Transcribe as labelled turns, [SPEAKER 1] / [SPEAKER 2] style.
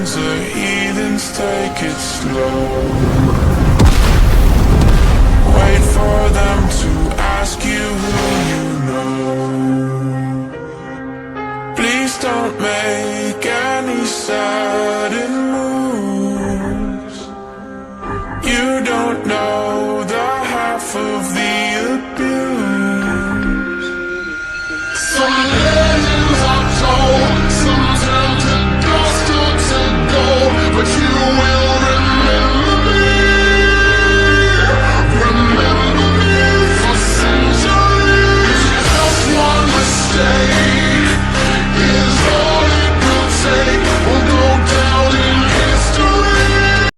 [SPEAKER 1] pagans or heathens, take it slow. Wait for them to ask you who you know. Please don't make any sudden moves. You don't know the half of the